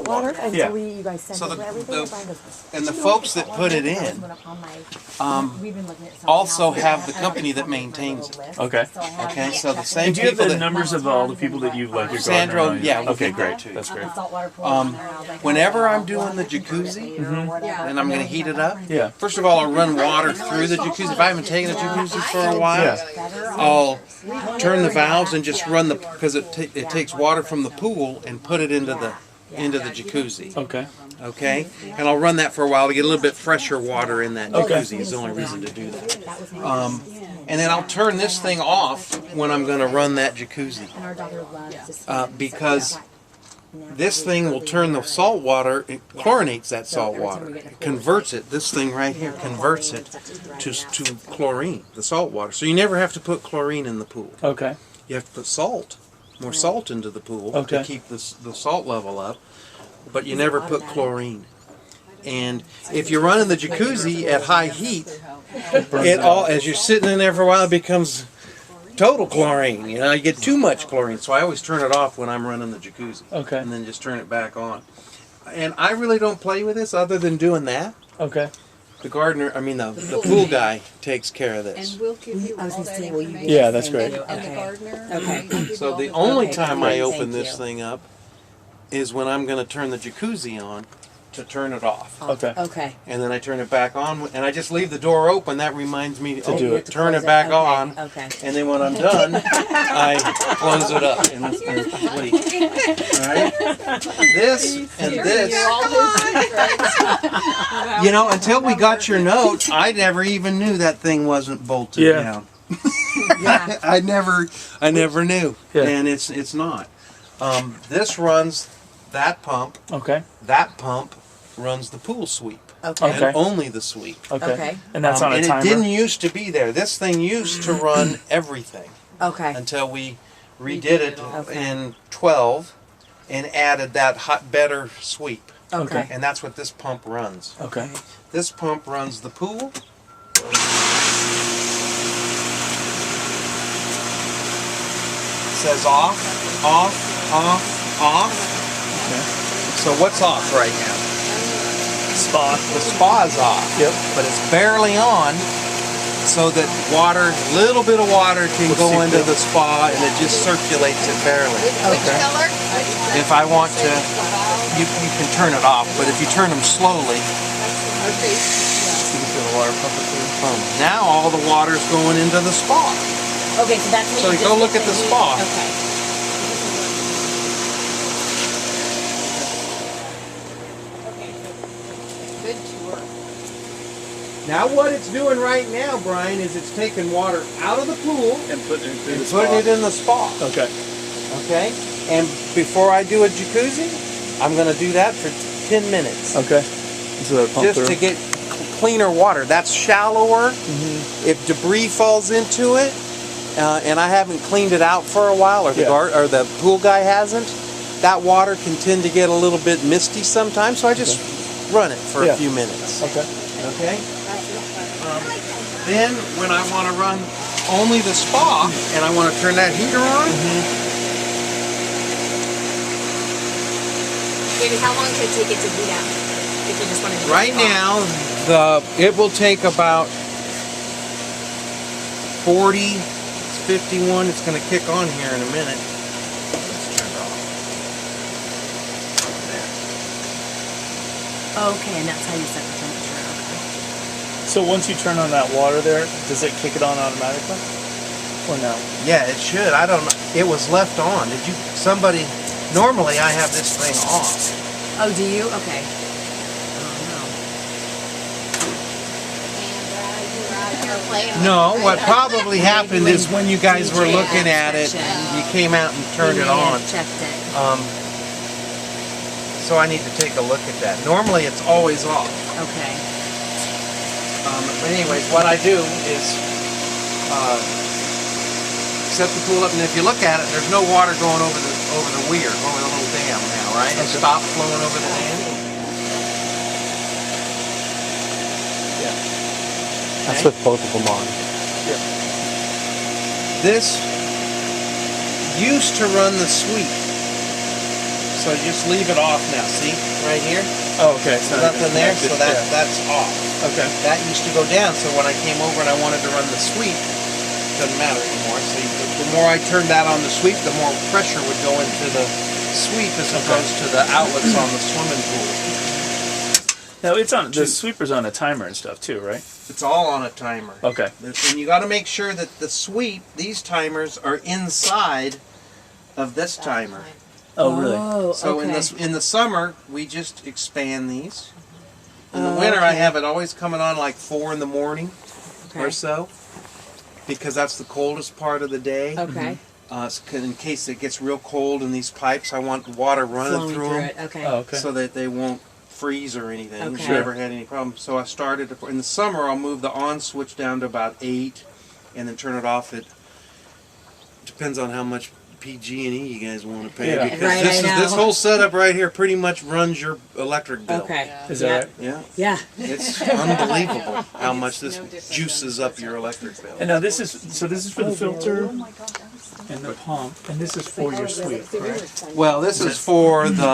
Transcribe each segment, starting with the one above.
salt water. And Yeah. so you guys sent So over everything. and Brian goes, and the folks that put it in also have the company that maintains it. Okay. Okay, so the same And do you have people the that numbers of all the people that you've like your Sandro, gardener? yeah, we'll Okay, get great. that too. That's great. Whenever I'm doing the jacuzzi and I'm going to heat it up, Yeah. first of all, I'll run water through the jacuzzi. If I haven't taken a jacuzzi for a while, I'll turn the valves and just run because it takes water from the pool and put it into the jacuzzi. Okay. Okay, and I'll run that for a while to get a little bit fresher water in that jacuzzi. Is the only reason to do that. And then I'll turn this thing off when I'm going to run that jacuzzi because this thing will turn the salt water, it chlorinates that salt water, it converts it, this thing right here converts it to chlorine, the salt water. So you never have to put chlorine in the pool. Okay. You have to put salt, more salt into the pool to keep the salt level up, but you never put chlorine. And if you're running the jacuzzi at high heat, as you're sitting in there for a while, it becomes total chlorine. You know, you get too much chlorine. So I always turn it off when I'm running the jacuzzi. Okay. And then just turn it back on. And I really don't play with this other than doing that. Okay. The gardener, the pool guy takes care of this. And we'll give you all that information. Yeah, that's great. And the gardener. Okay. So the only time I open this thing up is when I'm going to turn the jacuzzi on to turn it off. Okay. Okay. And then I turn it back on, and I just leave the door open. That reminds me to do it. turn it back on. Okay. And then when I'm done, I close it up and wait. All right? This and this. You know, until we got your note, I never even knew that thing wasn't bolted down. Yeah. I never knew. Yeah. And it's not. This runs that pump. Okay. That pump runs the pool sweep. Okay. And only the sweep. Okay. Okay. And that's on a and timer? it didn't used to be there. This thing used to run everything Okay. until we redid it in 12 and added that better sweep. Okay. And that's what this pump runs. Okay. This pump runs the pool. It says off, off, off, off. Okay. So what's off right now? Spa. The spa's off. Yep. But it's barely on, so that little bit of water can go into the spa and it just circulates it barely. Which color? If I want to, you can turn it off, but if you turn them slowly, Okay. You can feel the water pumping through. now all the water's going into the spa. Okay, so that's what So you go just look at the spa. Okay. Good tour. Now what it's doing right now, Brian, is it's taking water out of the pool And putting it through and the putting spa. it in the spa. Okay. Okay? And before I do a jacuzzi, I'm going to do that for 10 minutes. Okay. So pump Just through. to get cleaner water. That's shallower. Mm-hmm. If debris falls into it, and I haven't cleaned it out for a while, or the pool guy hasn't, that water can tend to get a little bit misty sometimes. So I just run it for a few minutes. Okay. Okay. Then when I want to run only the spa, and I want to turn that heater on. David, how long could it take it to heat up? If you just wanted to Right now, it will take about 40, it's 51, it's going to kick on here in a minute. Let's turn it off. Okay, and that's how you set the temperature. Okay. So once you turn on that water there, does it kick it on automatically? Or no? Yeah, it should. I don't know. It was left on. Normally I have this thing off. Oh, do you? Okay. No, what probably happened is when you guys were looking at it, you came out and turned it on. Checked it. So I need to take a look at that. Normally it's always off. Okay. But anyways, what I do is set the pool up, and if you look at it, there's no water going over the weir, over the little dam now, right? It stopped flowing over the dam. That's with both of them on. Yeah. This used to run the sweep. So you just leave it off now. See, right here, Oh, okay. So nothing there. So yeah. that's off. Okay. That used to go down. So when I came over and I wanted to run the sweep, doesn't matter anymore. So the more I turned that on the sweep, the more pressure would go into the sweep as opposed to the outlets on the swimming pool. Now it's on the sweeper's on a timer and stuff too, right? It's all on a timer. Okay. And you got to make sure that the sweep, these timers, are inside of this timer. Oh, really? Oh, So okay. in the summer, we just expand these. In the winter, I have it always coming on like 4 in the morning or so, because that's the coldest part of the day. Okay. In case it gets real cold in these pipes, I want water running Flowing through through them it. Okay. Oh, okay. so that they won't freeze or anything. Okay. Never had any problems. So I started in the summer. I'll move the on switch down to about 8, and then turn it off at. Depends on how much PG&E you guys want to pay, Yeah. because Right, this whole setup right here pretty much runs your electric bill. Okay. Is that right? Yeah, Yeah. it's unbelievable how much this juices up your electric bill. And now this is for the filter and the pump, and this is for your sweep, correct? Well, this is for the.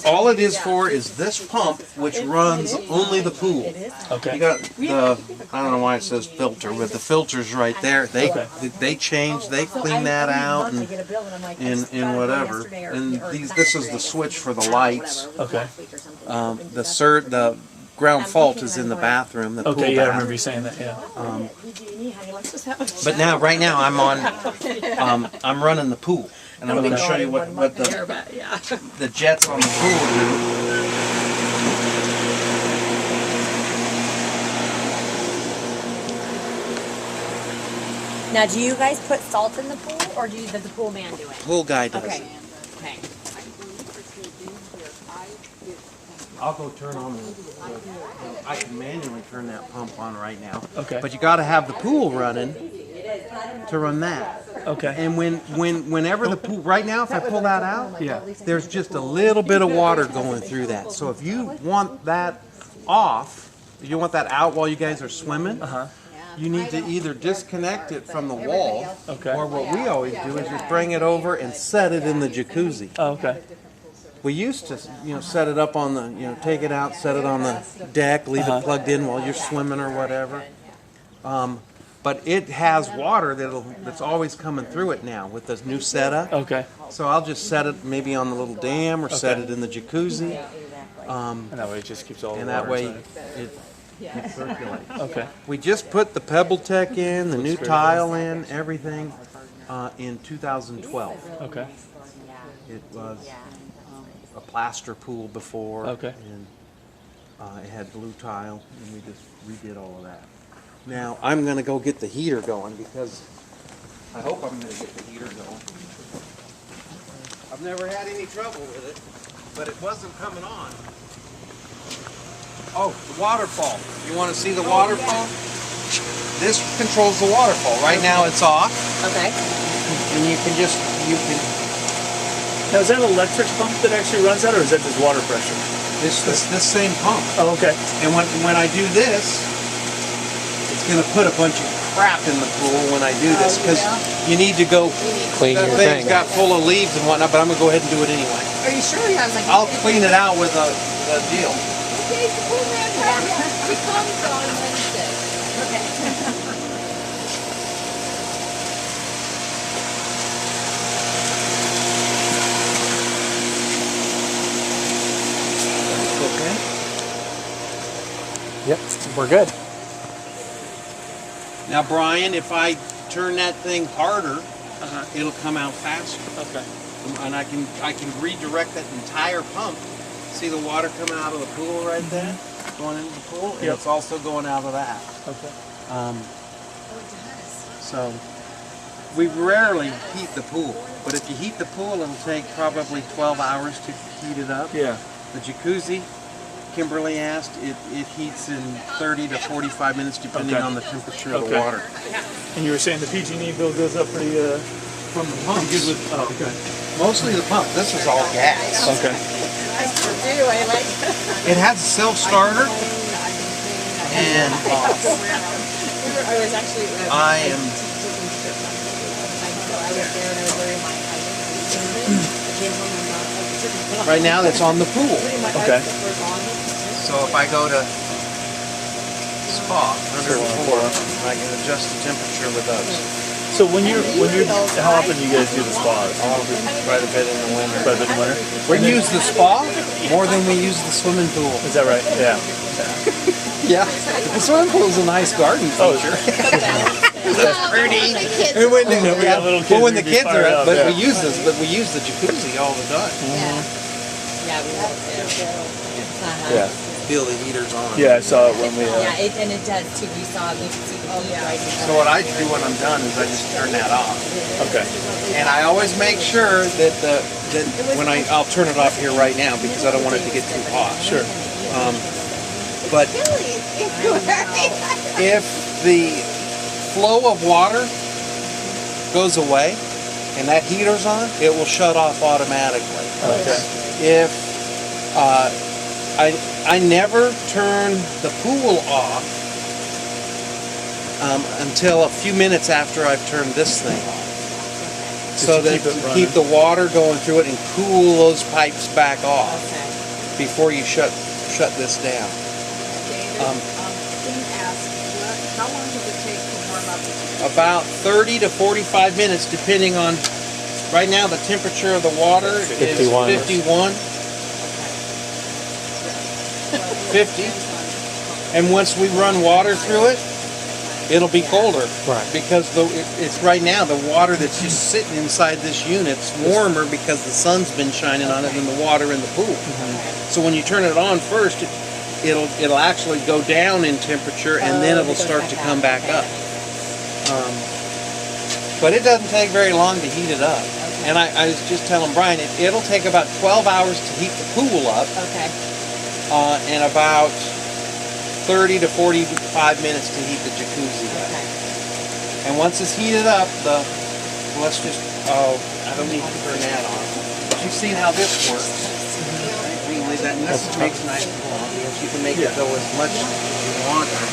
All it is for is this pump, which runs only the pool. Okay. You got the. I don't know why it says filter, but the filter's right there. They change, they clean that out and whatever. And this is the switch for the lights. Okay. The ground fault is in the bathroom. The pool Okay. Yeah, I bath. remember you saying that. Yeah. But right now I'm on. I'm running the pool, and I'm going to show you what the jets on the pool do. Now, do you guys put salt in the pool, or does the pool man do it? Pool guy does Okay. it. Okay. I'll go turn on I can manually turn that pump on right now. Okay. But you got to have the pool running to run that. Okay. And whenever the pool, right now, if I pull that out, Yeah. there's just a little bit of water going through that. So if you want that off, if you want that out while you guys are swimming, you need to either disconnect it from the wall, Okay. or what we always do is just bring it over and set it in the jacuzzi. Oh, okay. We used to, set it up on the, take it out, set it on the deck, leave it plugged in while you're swimming or whatever. But it has water that's always coming through it now with this new setup. Okay. So I'll just set it maybe on the little dam or set it in the jacuzzi, And that way it just keeps all the and water that way inside. it circulates. Okay. We just put the Pebble Tech in, the new tile in, everything in 2012. Okay. It was a plaster pool before, Okay. and it had blue tile, and we just redid all of that. Now I'm going to go get the heater going, because I hope I'm going to get the heater going. I've never had any trouble with it, but it wasn't coming on. Oh, the waterfall. You want to see the waterfall? This controls the waterfall. Right now it's off, Okay. and you can. Now is that an electric pump that actually runs that, or is that just water pressure? This same pump. Oh, okay. And when I do this, it's going to put a bunch of crap in the pool when I do this, because you need to go. Clean That your thing's thing. got full of leaves and whatnot, but I'm going to go ahead and do it anyway. Are you sure? Yeah, I was like, I'll clean it out with a deal. okay, the pool man he comes on Wednesday. Okay. Yep, we're good. Now, Brian, if I turn that thing harder, it'll come out faster. Okay. And I can redirect that entire pump. See the water coming out of the pool right there, going into the pool, and Yep. it's also going out of that. Okay. So we rarely heat the pool, but if you heat the pool, it'll take probably 12 hours to heat it up. Yeah. The jacuzzi, Kimberly asked, it heats in 30 to 45 minutes depending Okay. on the temperature of the Okay. water. And you were saying the PG&E bill goes up pretty From the pump, Oh, okay. mostly the pump. This is all gas. Okay. Anyway, like, It has a self-starter, and I was actually. I am. I was there and I was wearing my. I came home and I took a right now that's on the pool. Okay. So if I go to spa, 104, I can adjust the temperature with those. So when you're, how often do you guys do the spas? Quite a bit in the winter. Quite a bit in the winter? We use the spa more than we use the swimming pool. Is that right? Yeah. Yeah, the swimming pool is a nice garden feature. That's pretty. And when the, we got little kids, well, when the we'd be kids are fired up, up, but yeah. we use the jacuzzi all the time. Yeah, we love it. Yeah. Feel the heaters on. Yeah, I saw it when we. Yeah, and it does too. We can see the heat right in So what I do when I'm done is I just turn that off, Okay. and I always make sure that when I'll turn it off here right now because I don't want it to get too hot. Sure. But if the flow of water goes away and that heater's on, it will shut off automatically. Okay. If I never turn the pool off until a few minutes after I've turned this thing off, so that to keep the water going through it and cool those pipes back off before you shut this down. How long does it take to warm up the jacuzzi? About 30 to 45 minutes, depending on. Right now, the temperature of the water is 51. 50. And once we run water through it, it'll be colder. Right. Because it's right now the water that's just sitting inside this unit's warmer because the sun's been shining on it than the water in the pool. So when you turn it on first, it'll actually go down in temperature and then it'll start to come back up. But it doesn't take very long to heat it up. And I was just telling Brian, it'll take about 12 hours to heat the pool up. Okay. And about 30 to 45 minutes to heat the jacuzzi up. Okay. And once it's heated up, I don't need to turn that on. But you've seen how this works. We can leave that, and this makes nice pool. You can make it go as much as you want, or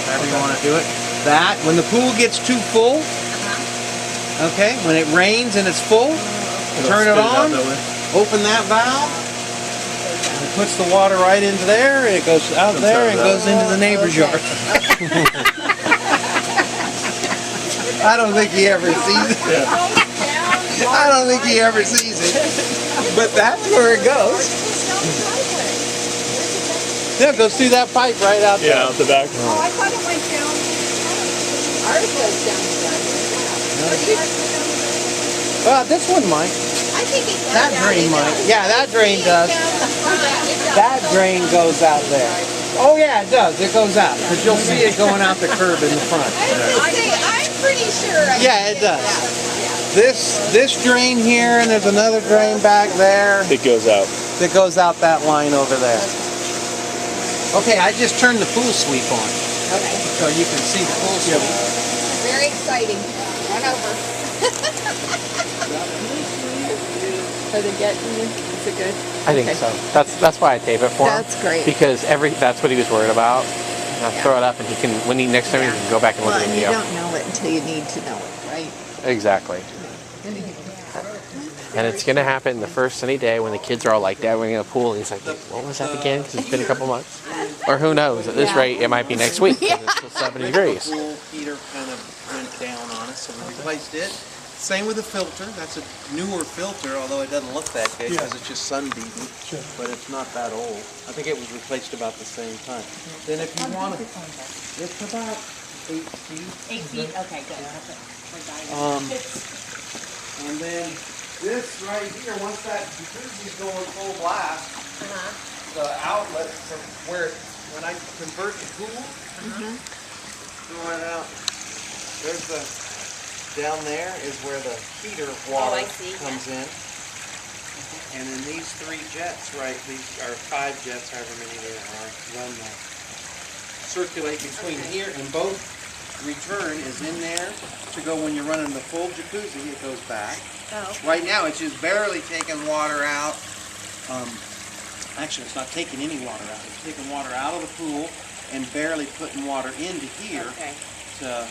however you want to do it. That, when the pool gets too full, okay, when it rains and it's full, turn it on, open that valve, and it puts the water right into there, and it goes out there and goes into the neighbor's yard. I don't think he ever sees it. I don't think he ever sees it. But that's where it goes. Yeah, it goes through that pipe right out there. Yeah, out the back. Oh, I thought it went down. Ours goes down the driveway. Well, this one might. I think it goes That down drain into might. the- Yeah, that drain does. Down the front. It does. That drain goes out there. Oh yeah, it does. It goes out. Because you'll see it going out the curb in the front. I was gonna say, I'm pretty sure. Yeah, it does. This drain here, and there's another drain back there It goes out. that goes out that line over there. Okay, I just turned the pool sweep on, Okay. so you can see the pool sweep. Very exciting. Run over. Are they getting you? Is it good? I think so. That's why I tape it for him. That's great. Because that's what he was worried about. And I'll throw it up, and he can next time he can go back and look Well, at the and you video. don't know it until you need to know it, right? Exactly. And it's gonna happen the first sunny day when the kids are all like, "Dad, we're in a pool." And he's like, "What was that again?" Because it's been a couple months, or who knows? At this rate, it might be next week. 'Cause it's still 70 degrees. The pool heater kind of went down on us, so we replaced it. Same with the filter. That's a newer filter, although it doesn't look that good because it's just sun beaten. Sure. But it's not that old. I think it was replaced about the same time. Then if you want to, it's about 8 feet. 8 feet? Okay, good. And then this right here, once that jacuzzi's going full blast, the outlet from when I convert the pool, throw it out. There's down there is where the heater water comes in. And then these 3 jets, these are 5 jets, however many there are, run circulate between here, and both return is in there to go when you're running the full jacuzzi, it goes back. Right now it's just barely taking water out. Actually, it's not taking any water out. It's taking water out of the pool and barely putting water into here to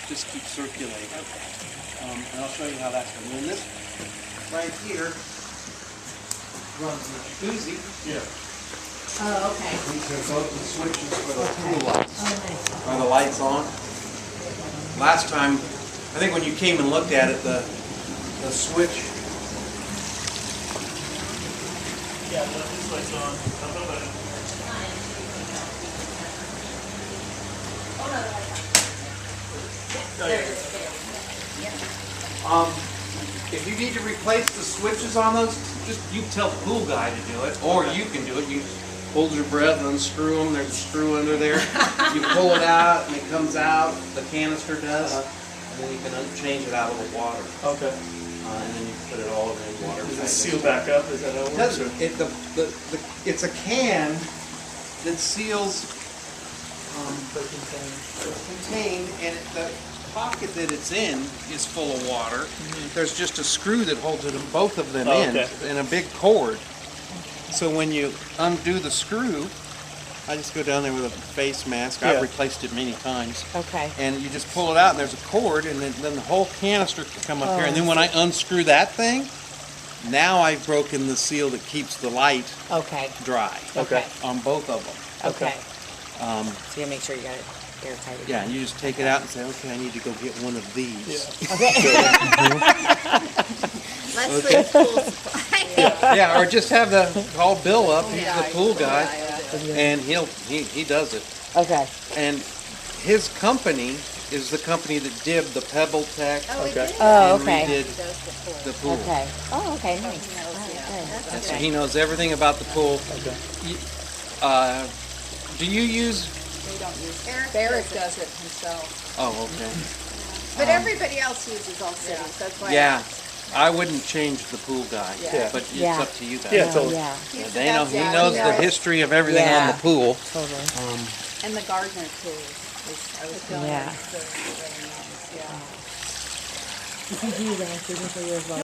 just keep circulating. And I'll show you how that's going. And this right here runs the jacuzzi. Yeah. Oh, okay. These are both the switches for the pool lights. Oh, nice. Are the lights on? Last time, I think when you came and looked at it, the switch. Yeah, this light's on. A little bit. If you need to replace the switches on those, just you tell the pool guy to do it, or you can do it. You hold your breath and unscrew them. There's a screw under there. You pull it out and it comes out. The canister does, and then you can change it out of the water. Okay. And then you put it all in water. Does it seal back up? Is that how it It works? doesn't. It's a can that seals contained, and the pocket that it's in is full of water. There's just a screw that holds it, both of them in, and a big cord. So when you undo the screw, I just go down there with a face mask. I've replaced it many times. Okay. And you just pull it out, and there's a cord, and then the whole canister can come up here. And then when I unscrew that thing, now I've broken the seal that keeps the light Okay. dry. Okay. On both of them. Okay. So you make sure you got it airtight. Yeah, and you just take it out and say, okay, I need to go get one of these. Let's leave pool supply. Yeah, or just have call Bill up, he's the pool guy, and he does it. Okay. And his company is the company that did the Pebble Tech Oh, we did. Oh, and okay. redid the pool. Okay. Oh, okay. Nice. All right, And so he knows everything about the pool. Do you use? They don't use Eric does it himself. Oh, okay. But everybody else uses all cities, that's why. Yeah, I wouldn't change the pool guy, Yeah. but it's Yeah. up to you guys. Yeah, Okay. totally. Yeah. Yeah, they know. He Yeah, knows he the knows. history of everything on Yeah. the pool. Totally. And the gardener too. I was feeling Yeah. it's really nice. Yeah. You can do that. You can do as well.